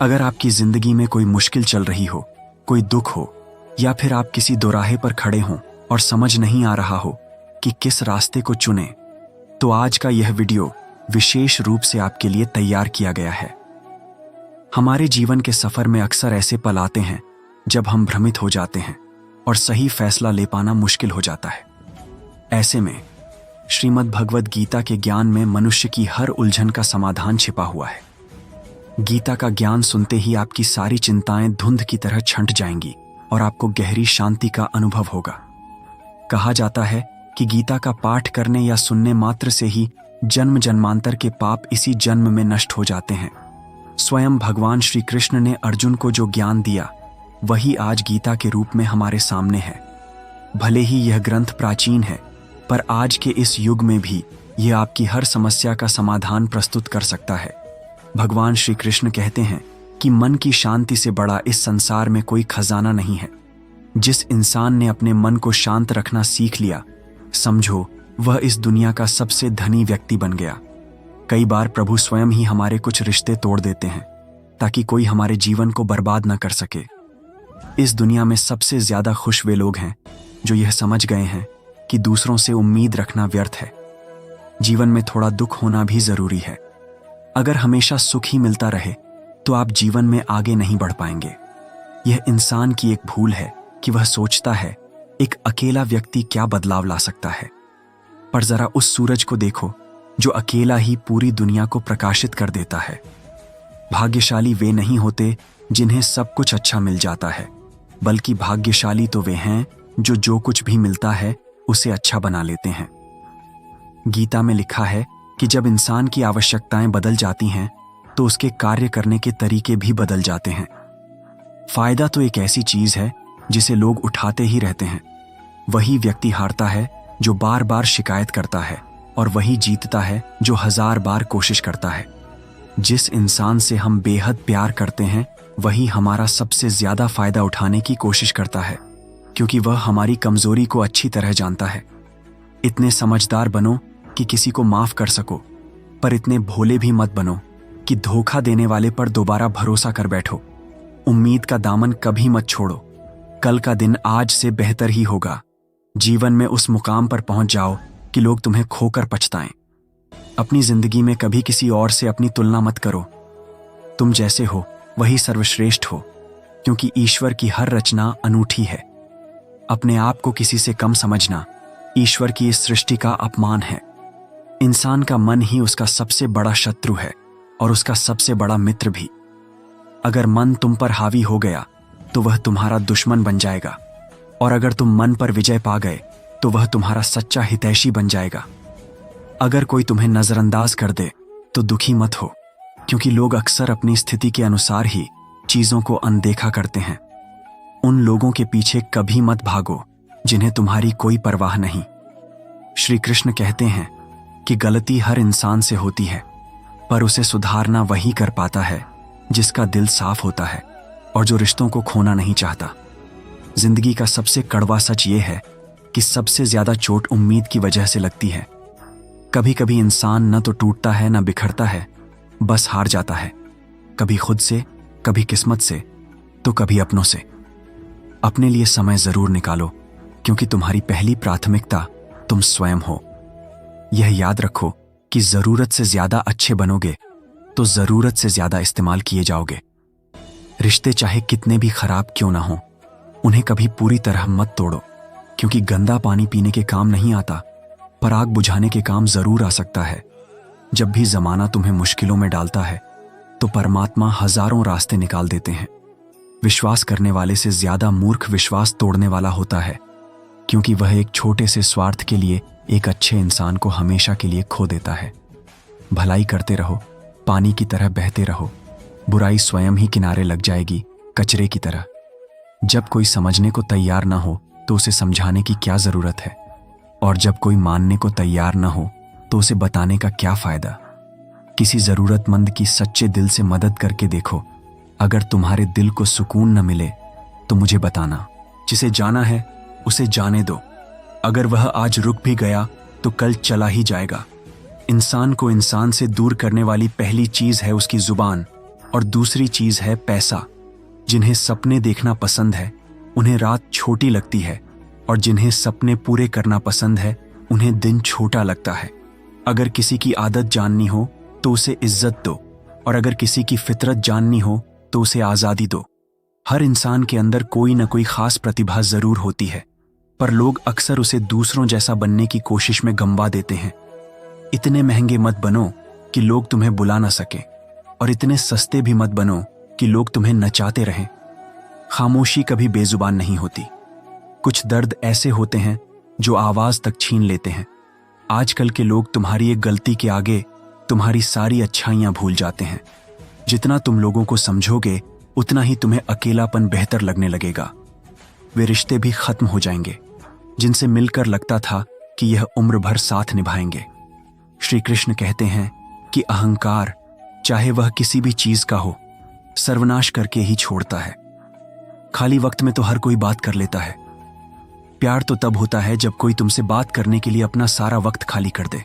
अगर आपकी जिंदगी में कोई मुश्किल चल रही हो, कोई दुख हो, या फिर आप किसी दोराहे पर खड़े हों और समझ नहीं आ रहा हो कि किस रास्ते को चुने, तो आज का यह वीडियो विशेष रूप से आपके लिए तैयार किया गया है। हमारे जीवन के सफर में अक्सर ऐसे पल आते हैं जब हम भ्रमित हो जाते हैं और सही फैसला ले पाना मुश्किल हो जाता है। ऐसे में श्रीमद् भगवद गीता के ज्ञान में मनुष्य की हर उलझन का समाधान छिपा हुआ है। गीता का ज्ञान सुनते ही आपकी सारी चिंताएं धुंध की तरह छंट जाएंगी और आपको गहरी शांति का अनुभव होगा। कहा जाता है कि गीता का पाठ करने या सुनने मात्र से ही जन्म जन्मांतर के पाप इसी जन्म में नष्ट हो जाते हैं। स्वयं भगवान श्री कृष्ण ने अर्जुन को जो ज्ञान दिया, वही आज गीता के रूप में हमारे सामने है। भले ही यह ग्रंथ प्राचीन है, पर आज के इस युग में भी यह आपकी हर समस्या का समाधान प्रस्तुत कर सकता है। भगवान श्री कृष्ण कहते हैं कि मन की शांति से बड़ा इस संसार में कोई खजाना नहीं है। जिस इंसान ने अपने मन को शांत रखना सीख लिया, समझो वह इस दुनिया का सबसे धनी व्यक्ति बन गया। कई बार प्रभु स्वयं ही हमारे कुछ रिश्ते तोड़ देते हैं ताकि कोई हमारे जीवन को बर्बाद न कर सके। इस दुनिया में सबसे ज्यादा खुश वे लोग हैं जो यह समझ गए हैं कि दूसरों से उम्मीद रखना व्यर्थ है। जीवन में थोड़ा दुख होना भी जरूरी है। अगर हमेशा सुख ही मिलता रहे तो आप जीवन में आगे नहीं बढ़ पाएंगे। यह इंसान की एक भूल है कि वह सोचता है एक अकेला व्यक्ति क्या बदलाव ला सकता है। पर जरा उस सूरज को देखो जो अकेला ही पूरी दुनिया को प्रकाशित कर देता है। भाग्यशाली वे नहीं होते जिन्हें सब कुछ अच्छा मिल जाता है, बल्कि भाग्यशाली तो वे हैं जो कुछ भी मिलता है उसे अच्छा बना लेते हैं। गीता में लिखा है कि जब इंसान की आवश्यकताएं बदल जाती हैं तो उसके कार्य करने के तरीके भी बदल जाते हैं। फायदा तो एक ऐसी चीज है जिसे लोग उठाते ही रहते हैं। वही व्यक्ति हारता है जो बार बार शिकायत करता है, और वही जीतता है जो 1000 बार कोशिश करता है। जिस इंसान से हम बेहद प्यार करते हैं, वही हमारा सबसे ज्यादा फायदा उठाने की कोशिश करता है, क्योंकि वह हमारी कमजोरी को अच्छी तरह जानता है। इतने समझदार बनो कि किसी को माफ कर सको, पर इतने भोले भी मत बनो कि धोखा देने वाले पर दोबारा भरोसा कर बैठो। उम्मीद का दामन कभी मत छोड़ो। कल का दिन आज से बेहतर ही होगा। जीवन में उस मुकाम पर पहुंच जाओ कि लोग तुम्हें खोकर पछताएं। अपनी जिंदगी में कभी किसी और से अपनी तुलना मत करो। तुम जैसे हो वही सर्वश्रेष्ठ हो, क्योंकि ईश्वर की हर रचना अनूठी है। अपने आप को किसी से कम समझना ईश्वर की इस सृष्टि का अपमान है। इंसान का मन ही उसका सबसे बड़ा शत्रु है और उसका सबसे बड़ा मित्र भी। अगर मन तुम पर हावी हो गया तो वह तुम्हारा दुश्मन बन जाएगा, और अगर तुम मन पर विजय पा गए तो वह तुम्हारा सच्चा हितैषी बन जाएगा। अगर कोई तुम्हें नजरअंदाज कर दे तो दुखी मत हो, क्योंकि लोग अक्सर अपनी स्थिति के अनुसार ही चीजों को अनदेखा करते हैं। उन लोगों के पीछे कभी मत भागो जिन्हें तुम्हारी कोई परवाह नहीं। श्री कृष्ण कहते हैं कि गलती हर इंसान से होती है, पर उसे सुधारना वही कर पाता है जिसका दिल साफ होता है और जो रिश्तों को खोना नहीं चाहता। जिंदगी का सबसे कड़वा सच ये है कि सबसे ज्यादा चोट उम्मीद की वजह से लगती है। कभी कभी इंसान न तो टूटता है न बिखरता है, बस हार जाता है। कभी खुद से, कभी किस्मत से, तो कभी अपनों से। अपने लिए समय जरूर निकालो, क्योंकि तुम्हारी पहली प्राथमिकता तुम स्वयं हो। यह याद रखो कि जरूरत से ज्यादा अच्छे बनोगे तो जरूरत से ज्यादा इस्तेमाल किए जाओगे। रिश्ते चाहे कितने भी खराब क्यों ना हो, उन्हें कभी पूरी तरह मत तोड़ो, क्योंकि गंदा पानी पीने के काम नहीं आता, पर आग बुझाने के काम जरूर आ सकता है। जब भी जमाना तुम्हें मुश्किलों में डालता है तो परमात्मा हजारों रास्ते निकाल देते हैं। विश्वास करने वाले से ज्यादा मूर्ख विश्वास तोड़ने वाला होता है, क्योंकि वह एक छोटे से स्वार्थ के लिए एक अच्छे इंसान को हमेशा के लिए खो देता है। भलाई करते रहो, पानी की तरह बहते रहो। बुराई स्वयं ही किनारे लग जाएगी, कचरे की तरह। जब कोई समझने को तैयार ना हो तो उसे समझाने की क्या जरूरत है, और जब कोई मानने को तैयार ना हो तो उसे बताने का क्या फायदा। किसी जरूरतमंद की सच्चे दिल से मदद करके देखो। अगर तुम्हारे दिल को सुकून न मिले तो मुझे बताना। जिसे जाना है उसे जाने दो। अगर वह आज रुक भी गया तो कल चला ही जाएगा। इंसान को इंसान से दूर करने वाली पहली चीज है उसकी जुबान, और दूसरी चीज है पैसा। जिन्हें सपने देखना पसंद है उन्हें रात छोटी लगती है, और जिन्हें सपने पूरे करना पसंद है उन्हें दिन छोटा लगता है। अगर किसी की आदत जाननी हो तो उसे इज्जत दो, और अगर किसी की फितरत जाननी हो तो उसे आज़ादी दो। हर इंसान के अंदर कोई न कोई खास प्रतिभा जरूर होती है, पर लोग अक्सर उसे दूसरों जैसा बनने की कोशिश में गंवा देते हैं। इतने महंगे मत बनो कि लोग तुम्हें बुला ना सकें, और इतने सस्ते भी मत बनो कि लोग तुम्हें नचाते रहें। खामोशी कभी बेजुबान नहीं होती। कुछ दर्द ऐसे होते हैं जो आवाज तक छीन लेते हैं। आजकल के लोग तुम्हारी एक गलती के आगे तुम्हारी सारी अच्छाइयां भूल जाते हैं। जितना तुम लोगों को समझोगे उतना ही तुम्हें अकेलापन बेहतर लगने लगेगा। वे रिश्ते भी खत्म हो जाएंगे जिनसे मिलकर लगता था कि यह उम्र भर साथ निभाएंगे। श्री कृष्ण कहते हैं कि अहंकार, चाहे वह किसी भी चीज का हो, सर्वनाश करके ही छोड़ता है। खाली वक्त में तो हर कोई बात कर लेता है। प्यार तो तब होता है जब कोई तुमसे बात करने के लिए अपना सारा वक्त खाली कर दे।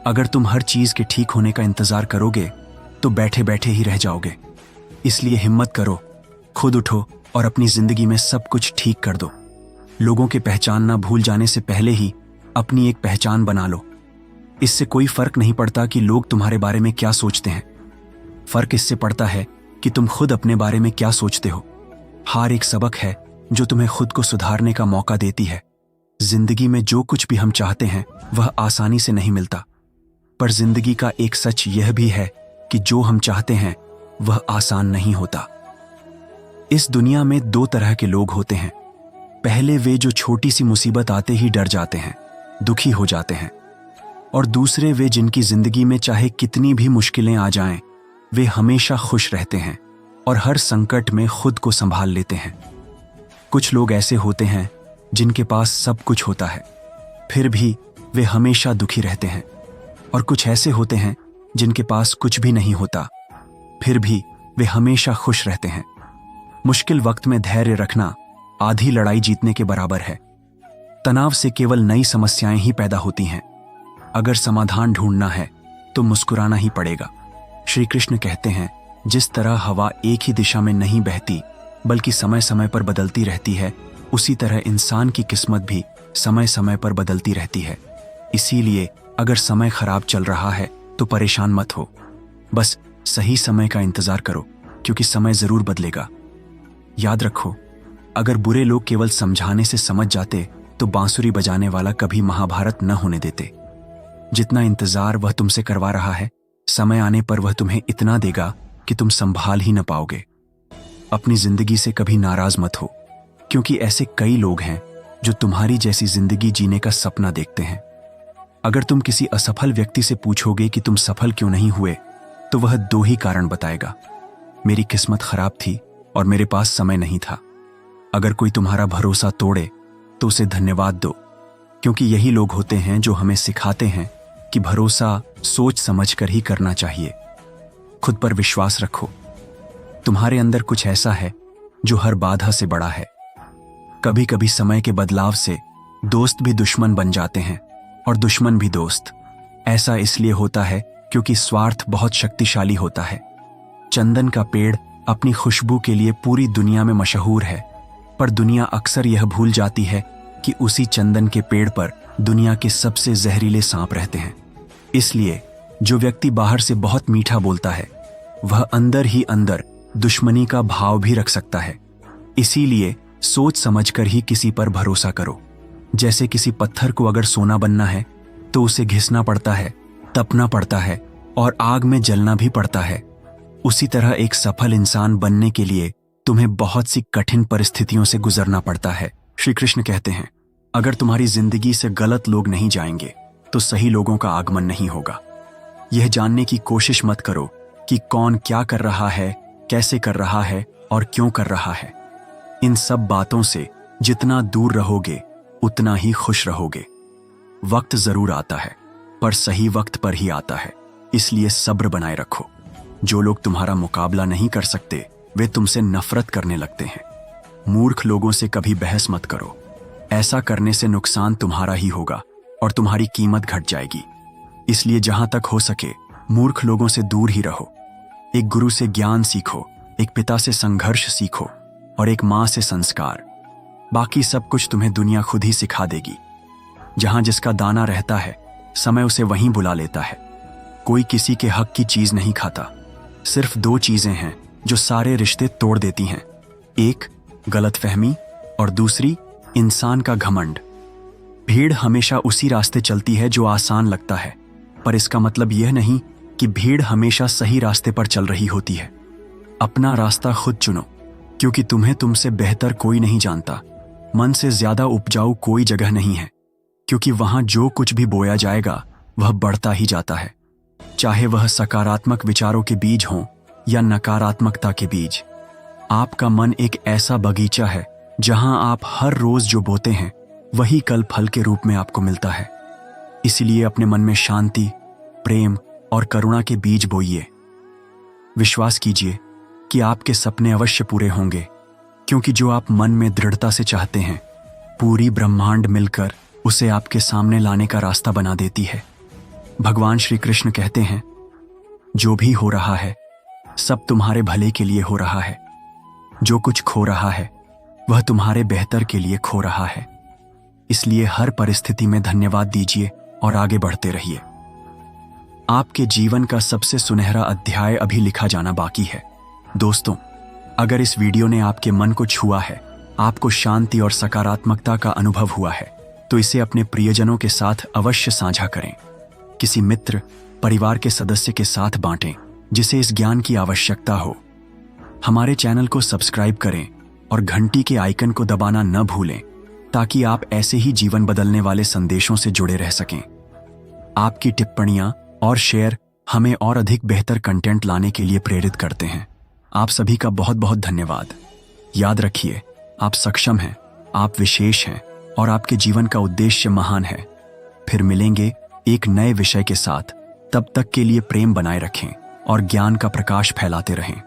अगर तुम हर चीज के ठीक होने का इंतजार करोगे तो बैठे बैठे ही रह जाओगे। इसलिए हिम्मत करो, खुद उठो और अपनी जिंदगी में सब कुछ ठीक कर दो। लोगों के पहचानना भूल जाने से पहले ही अपनी एक पहचान बना लो। इससे कोई फर्क नहीं पड़ता कि लोग तुम्हारे बारे में क्या सोचते हैं। फर्क इससे पड़ता है कि तुम खुद अपने बारे में क्या सोचते हो। हार एक सबक है जो तुम्हें खुद को सुधारने का मौका देती है। जिंदगी में जो कुछ भी हम चाहते हैं वह आसानी से नहीं मिलता, पर जिंदगी का एक सच यह भी है कि जो हम चाहते हैं वह आसान नहीं होता। इस दुनिया में दो तरह के लोग होते हैं। पहले वे जो छोटी सी मुसीबत आते ही डर जाते हैं, दुखी हो जाते हैं, और दूसरे वे जिनकी जिंदगी में चाहे कितनी भी मुश्किलें आ जाएं, वे हमेशा खुश रहते हैं और हर संकट में खुद को संभाल लेते हैं। कुछ लोग ऐसे होते हैं जिनके पास सब कुछ होता है, फिर भी वे हमेशा दुखी रहते हैं, और कुछ ऐसे होते हैं जिनके पास कुछ भी नहीं होता, फिर भी वे हमेशा खुश रहते हैं। मुश्किल वक्त में धैर्य रखना आधी लड़ाई जीतने के बराबर है। तनाव से केवल नई समस्याएं ही पैदा होती हैं। अगर समाधान ढूंढना है तो मुस्कुराना ही पड़ेगा। श्री कृष्ण कहते हैं, जिस तरह हवा एक ही दिशा में नहीं बहती बल्कि समय समय पर बदलती रहती है, उसी तरह इंसान की किस्मत भी समय समय पर बदलती रहती है। इसीलिए अगर समय खराब चल रहा है तो परेशान मत हो, बस सही समय का इंतजार करो, क्योंकि समय जरूर बदलेगा। याद रखो, अगर बुरे लोग केवल समझाने से समझ जाते तो बांसुरी बजाने वाला कभी महाभारत न होने देते। जितना इंतजार वह तुमसे करवा रहा है, समय आने पर वह तुम्हें इतना देगा कि तुम संभाल ही न पाओगे। अपनी जिंदगी से कभी नाराज मत हो, क्योंकि ऐसे कई लोग हैं जो तुम्हारी जैसी जिंदगी जीने का सपना देखते हैं। अगर तुम किसी असफल व्यक्ति से पूछोगे कि तुम सफल क्यों नहीं हुए, तो वह दो ही कारण बताएगा, मेरी किस्मत खराब थी और मेरे पास समय नहीं था। अगर कोई तुम्हारा भरोसा तोड़े तो उसे धन्यवाद दो, क्योंकि यही लोग होते हैं जो हमें सिखाते हैं कि भरोसा सोच समझ कर ही करना चाहिए। खुद पर विश्वास रखो। तुम्हारे अंदर कुछ ऐसा है जो हर बाधा से बड़ा है। कभी कभी समय के बदलाव से दोस्त भी दुश्मन बन जाते हैं और दुश्मन भी दोस्त। ऐसा इसलिए होता है क्योंकि स्वार्थ बहुत शक्तिशाली होता है। चंदन का पेड़ अपनी खुशबू के लिए पूरी दुनिया में मशहूर है, पर दुनिया अक्सर यह भूल जाती है कि उसी चंदन के पेड़ पर दुनिया के सबसे जहरीले सांप रहते हैं। इसलिए जो व्यक्ति बाहर से बहुत मीठा बोलता है, वह अंदर ही अंदर दुश्मनी का भाव भी रख सकता है। इसीलिए सोच समझकर ही किसी पर भरोसा करो। जैसे किसी पत्थर को अगर सोना बनना है तो उसे घिसना पड़ता है, तपना पड़ता है और आग में जलना भी पड़ता है। उसी तरह एक सफल इंसान बनने के लिए तुम्हें बहुत सी कठिन परिस्थितियों से गुजरना पड़ता है। श्री कृष्ण कहते हैं, अगर तुम्हारी जिंदगी से गलत लोग नहीं जाएंगे तो सही लोगों का आगमन नहीं होगा। यह जानने की कोशिश मत करो कि कौन क्या कर रहा है, कैसे कर रहा है और क्यों कर रहा है। इन सब बातों से जितना दूर रहोगे उतना ही खुश रहोगे। वक्त जरूर आता है, पर सही वक्त पर ही आता है, इसलिए सब्र बनाए रखो। जो लोग तुम्हारा मुकाबला नहीं कर सकते वे तुमसे नफरत करने लगते हैं। मूर्ख लोगों से कभी बहस मत करो। ऐसा करने से नुकसान तुम्हारा ही होगा और तुम्हारी कीमत घट जाएगी। इसलिए जहां तक हो सके मूर्ख लोगों से दूर ही रहो। एक गुरु से ज्ञान सीखो, एक पिता से संघर्ष सीखो और एक माँ से संस्कार। बाकी सब कुछ तुम्हें दुनिया खुद ही सिखा देगी। जहां जिसका दाना रहता है, समय उसे वहीं बुला लेता है। कोई किसी के हक की चीज नहीं खाता। सिर्फ दो चीजें हैं जो सारे रिश्ते तोड़ देती हैं, एक गलतफहमी और दूसरी इंसान का घमंड। भीड़ हमेशा उसी रास्ते चलती है जो आसान लगता है, पर इसका मतलब यह नहीं कि भीड़ हमेशा सही रास्ते पर चल रही होती है। अपना रास्ता खुद चुनो, क्योंकि तुम्हें तुमसे बेहतर कोई नहीं जानता। मन से ज्यादा उपजाऊ कोई जगह नहीं है, क्योंकि वहां जो कुछ भी बोया जाएगा वह बढ़ता ही जाता है, चाहे वह सकारात्मक विचारों के बीज हों या नकारात्मकता के बीज। आपका मन एक ऐसा बगीचा है जहां आप हर रोज जो बोते हैं वही कल फल के रूप में आपको मिलता है। इसलिए अपने मन में शांति, प्रेम और करुणा के बीज बोइए। विश्वास कीजिए कि आपके सपने अवश्य पूरे होंगे, क्योंकि जो आप मन में दृढ़ता से चाहते हैं, पूरी ब्रह्मांड मिलकर उसे आपके सामने लाने का रास्ता बना देती है। भगवान श्री कृष्ण कहते हैं, जो भी हो रहा है सब तुम्हारे भले के लिए हो रहा है। जो कुछ खो रहा है वह तुम्हारे बेहतर के लिए खो रहा है। इसलिए हर परिस्थिति में धन्यवाद दीजिए और आगे बढ़ते रहिए। आपके जीवन का सबसे सुनहरा अध्याय अभी लिखा जाना बाकी है। दोस्तों, अगर इस वीडियो ने आपके मन को छुआ है, आपको शांति और सकारात्मकता का अनुभव हुआ है, तो इसे अपने प्रियजनों के साथ अवश्य साझा करें। किसी मित्र, परिवार के सदस्य के साथ बांटें जिसे इस ज्ञान की आवश्यकता हो। हमारे चैनल को सब्सक्राइब करें और घंटी के आइकन को दबाना न भूलें, ताकि आप ऐसे ही जीवन बदलने वाले संदेशों से जुड़े रह सकें। आपकी टिप्पणियां और शेयर हमें और अधिक बेहतर कंटेंट लाने के लिए प्रेरित करते हैं। आप सभी का बहुत बहुत धन्यवाद। याद रखिए, आप सक्षम हैं, आप विशेष हैं और आपके जीवन का उद्देश्य महान है। फिर मिलेंगे एक नए विषय के साथ। तब तक के लिए प्रेम बनाए रखें और ज्ञान का प्रकाश फैलाते रहें।